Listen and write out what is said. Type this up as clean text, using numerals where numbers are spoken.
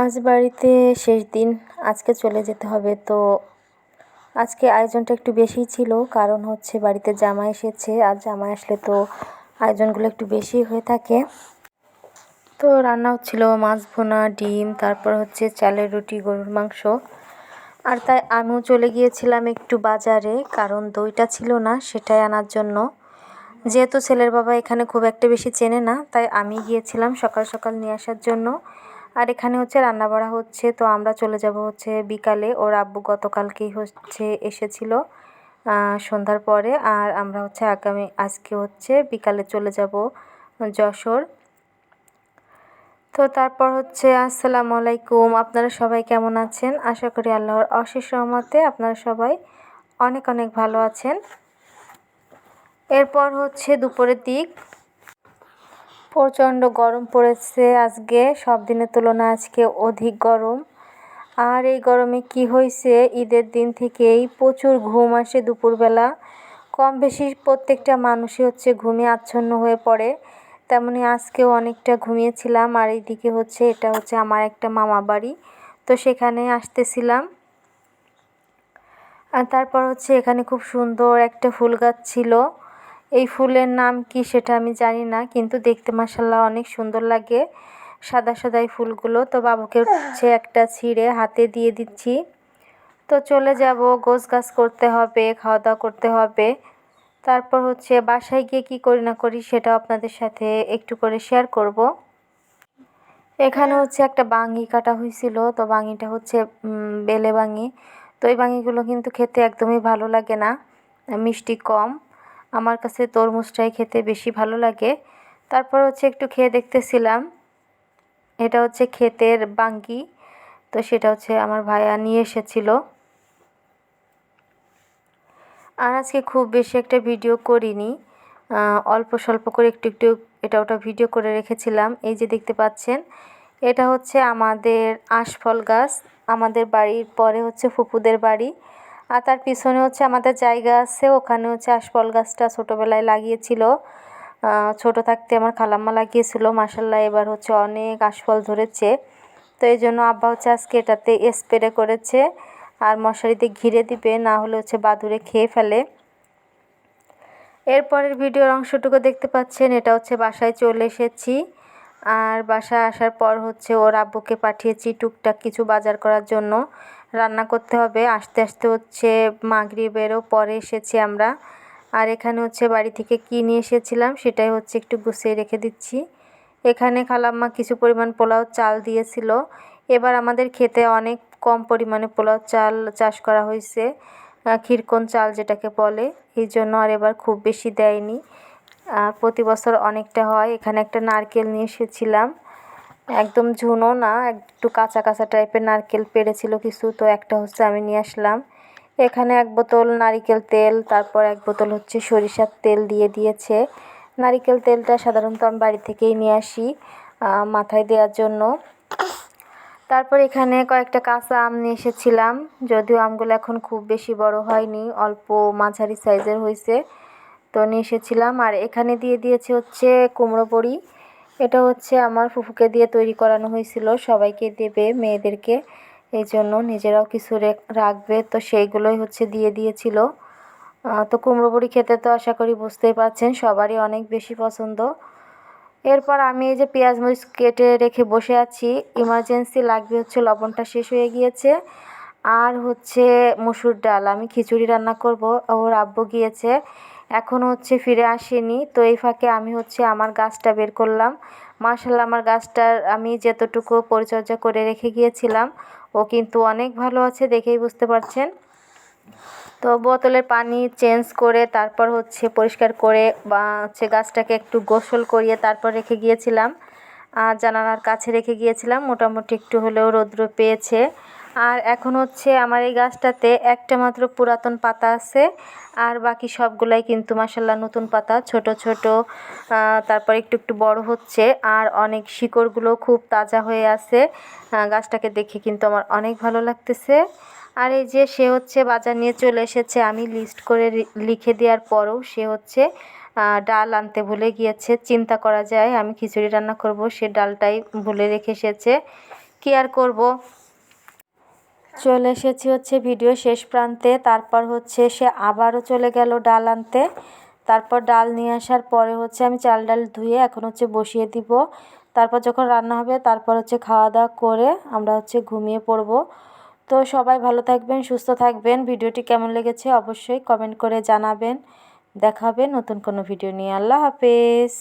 আজ বাড়িতে শেষ দিন, আজকে চলে যেতে হবে। তো আজকে আয়োজনটা একটু বেশিই ছিল, কারণ হচ্ছে বাড়িতে জামাই এসেছে। আর জামাই আসলে তো আয়োজনগুলো একটু বেশি হয়ে থাকে। তো রান্না হচ্ছিল মাছ ভুনা, ডিম, তারপর হচ্ছে চালের রুটি, গরুর মাংস। আর তাই আমিও চলে গিয়েছিলাম একটু বাজারে, কারণ দইটা ছিল না, সেটাই আনার জন্য। যেহেতু ছেলের বাবা এখানে খুব একটা বেশি চেনে না, তাই আমি গিয়েছিলাম সকাল সকাল নিয়ে আসার জন্য। আর এখানে হচ্ছে রান্না বাড়া হচ্ছে, তো আমরা চলে যাব হচ্ছে বিকালে। ওর আব্বু গতকালকেই হচ্ছে এসেছিল সন্ধ্যার পরে। আর আমরা হচ্ছে আজকে হচ্ছে বিকালে চলে যাব যশোর। তো তারপর হচ্ছে আসসালামু আলাইকুম, আপনারা সবাই কেমন আছেন? আশা করি আল্লাহর অশেষ রহমতে আপনারা সবাই অনেক অনেক ভালো আছেন। এরপর হচ্ছে দুপুরের দিক, প্রচণ্ড গরম পড়েছে আজকে, সব দিনের তুলনায় আজকে অধিক গরম। আর এই গরমে কি হয়েছে, ঈদের দিন থেকেই প্রচুর ঘুম আসে দুপুরবেলা। কম বেশি প্রত্যেকটা মানুষই হচ্ছে ঘুমে আচ্ছন্ন হয়ে পড়ে, তেমনি আজকেও অনেকটা ঘুমিয়েছিলাম। আর এইদিকে হচ্ছে এটা হচ্ছে আমার একটা মামা বাড়ি, তো সেখানে আসতেছিলাম। আর তারপর হচ্ছে এখানে খুব সুন্দর একটা ফুল গাছ ছিল। এই ফুলের নাম কি সেটা আমি জানি না, কিন্তু দেখতে মাশাআল্লাহ অনেক সুন্দর লাগে, সাদা সাদা এই ফুলগুলো। তো বাবুকে হচ্ছে একটা ছিঁড়ে হাতে দিয়ে দিচ্ছি। তো চলে যাব, গোছগাছ করতে হবে, খাওয়া দাওয়া করতে হবে। তারপর হচ্ছে বাসায় গিয়ে কি করি না করি সেটাও আপনাদের সাথে একটু করে শেয়ার করব। এখানে হচ্ছে একটা বাঙ্গি কাটা হয়েছিল, তো বাঙ্গিটা হচ্ছে বেলে বাঙ্গি। তো এই বাঙ্গিগুলো কিন্তু খেতে একদমই ভালো লাগে না, মিষ্টি কম। আমার কাছে তরমুজটাই খেতে বেশি ভালো লাগে। তারপর হচ্ছে একটু খেয়ে দেখতেছিলাম, এটা হচ্ছে ক্ষেতের বাঙ্গি। তো সেটা হচ্ছে আমার ভাইয়া নিয়ে এসেছিল। আর আজকে খুব বেশি একটা ভিডিও করিনি, অল্প স্বল্প করে একটু একটু এটা ওটা ভিডিও করে রেখেছিলাম। এই যে দেখতে পাচ্ছেন, এটা হচ্ছে আমাদের আশফল গাছ। আমাদের বাড়ির পরে হচ্ছে ফুপুদের বাড়ি, আর তার পিছনে হচ্ছে আমাদের জায়গা আছে, ওখানে হচ্ছে আশফল গাছটা ছোটোবেলায় লাগিয়েছিল। ছোটো থাকতে আমার খালাম্মা লাগিয়েছিল, মাশাআল্লাহ এবার হচ্ছে অনেক আশফল ধরেছে। তো এই জন্য আব্বা হচ্ছে আজকে এটাতে স্প্রে করেছে, আর মশারিতে ঘিরে দিবে, না হলে হচ্ছে বাদুড়ে খেয়ে ফেলে। এরপরের ভিডিওর অংশটুকু দেখতে পাচ্ছেন, এটা হচ্ছে বাসায় চলে এসেছি। আর বাসায় আসার পর হচ্ছে ওর আব্বুকে পাঠিয়েছি টুকটাক কিছু বাজার করার জন্য, রান্না করতে হবে। আস্তে আস্তে হচ্ছে মাগরিবেরও পরে এসেছি আমরা। আর এখানে হচ্ছে বাড়ি থেকে কী নিয়ে এসেছিলাম সেটাই হচ্ছে একটু গুছিয়ে রেখে দিচ্ছি। এখানে খালাম্মা কিছু পরিমাণ পোলাও চাল দিয়েছিল। এবার আমাদের খেতে অনেক কম পরিমাণে পোলাও চাল চাষ করা হয়েছে, ক্ষীরকোণ চাল যেটাকে বলে, এই জন্য আর এবার খুব বেশি দেয়নি। প্রতি বছর অনেকটা হয়। এখানে একটা নারকেল নিয়ে এসেছিলাম, একদম ঝুনো না, একটু কাঁচা কাঁচা টাইপের নারকেল পেড়েছিল কিছু, তো একটা হচ্ছে আমি নিয়ে আসলাম। এখানে 1 বোতল নারিকেল তেল, তারপর 1 বোতল হচ্ছে সরিষার তেল দিয়ে দিয়েছে। নারিকেল তেলটা সাধারণত আমি বাড়ি থেকেই নিয়ে আসি মাথায় দেওয়ার জন্য। তারপর এখানে কয়েকটা কাঁচা আম নিয়ে এসেছিলাম, যদিও আমগুলো এখন খুব বেশি বড় হয়নি, অল্প মাঝারি সাইজের হয়েছে, তো নিয়ে এসেছিলাম। আর এখানে দিয়ে দিয়েছে হচ্ছে কুমড়ো বড়ি। এটা হচ্ছে আমার ফুফুকে দিয়ে তৈরি করানো হয়েছিল, সবাইকে দেবে মেয়েদেরকে, এই জন্য নিজেরাও কিছু রাখবে, তো সেইগুলোই হচ্ছে দিয়ে দিয়েছিল। তো কুমড়ো বড়ি খেতে তো আশা করি বুঝতেই পারছেন সবারই অনেক বেশি পছন্দ। এরপর আমি এই যে পেঁয়াজ মরিচ কেটে রেখে বসে আছি, ইমার্জেন্সি লাগবে হচ্ছে লবণটা শেষ হয়ে গিয়েছে। আর হচ্ছে মসুর ডাল, আমি খিচুড়ি রান্না করব। ওর আব্বু গিয়েছে, এখনও হচ্ছে ফিরে আসেনি। তো এই ফাঁকে আমি হচ্ছে আমার গাছটা বের করলাম। মাশাআল্লাহ আমার গাছটার আমি যতটুকু পরিচর্যা করে রেখে গিয়েছিলাম, ও কিন্তু অনেক ভালো আছে, দেখেই বুঝতে পারছেন। তো বোতলের পানি চেঞ্জ করে তারপর হচ্ছে পরিষ্কার করে বা হচ্ছে গাছটাকে একটু গোসল করিয়ে তারপর রেখে গিয়েছিলাম, জানালার কাছে রেখে গিয়েছিলাম, মোটামুটি একটু হলেও রৌদ্র পেয়েছে। আর এখন হচ্ছে আমার এই গাছটাতে একটা মাত্র পুরাতন পাতা আছে, আর বাকি সবগুলাই কিন্তু মাশাআল্লাহ নতুন পাতা, ছোট ছোট, তারপর একটু একটু বড় হচ্ছে, আর অনেক শিকড়গুলো খুব তাজা হয়ে আছে। গাছটাকে দেখে কিন্তু আমার অনেক ভালো লাগতেছে। আর এই যে সে হচ্ছে বাজার নিয়ে চলে এসেছে, আমি লিস্ট করে লিখে দেওয়ার পরও সে হচ্ছে ডাল আনতে ভুলে গিয়েছে। চিন্তা করা যায় আমি খিচুড়ি রান্না করব, সে ডালটাই ভুলে রেখে এসেছে। কি আর করব। চলে এসেছি হচ্ছে ভিডিও শেষ প্রান্তে। তারপর হচ্ছে সে আবারও চলে গেল ডাল আনতে। তারপর ডাল নিয়ে আসার পরে হচ্ছে আমি চাল ডাল ধুয়ে এখন হচ্ছে বসিয়ে দিব। তারপর যখন রান্না হবে তারপর হচ্ছে খাওয়া দাওয়া করে আমরা হচ্ছে ঘুমিয়ে পড়ব। তো সবাই ভালো থাকবেন, সুস্থ থাকবেন। ভিডিওটি কেমন লেগেছে অবশ্যই কমেন্ট করে জানাবেন। দেখা হবে নতুন কোনো ভিডিও নিয়ে। আল্লাহ হাফেজ।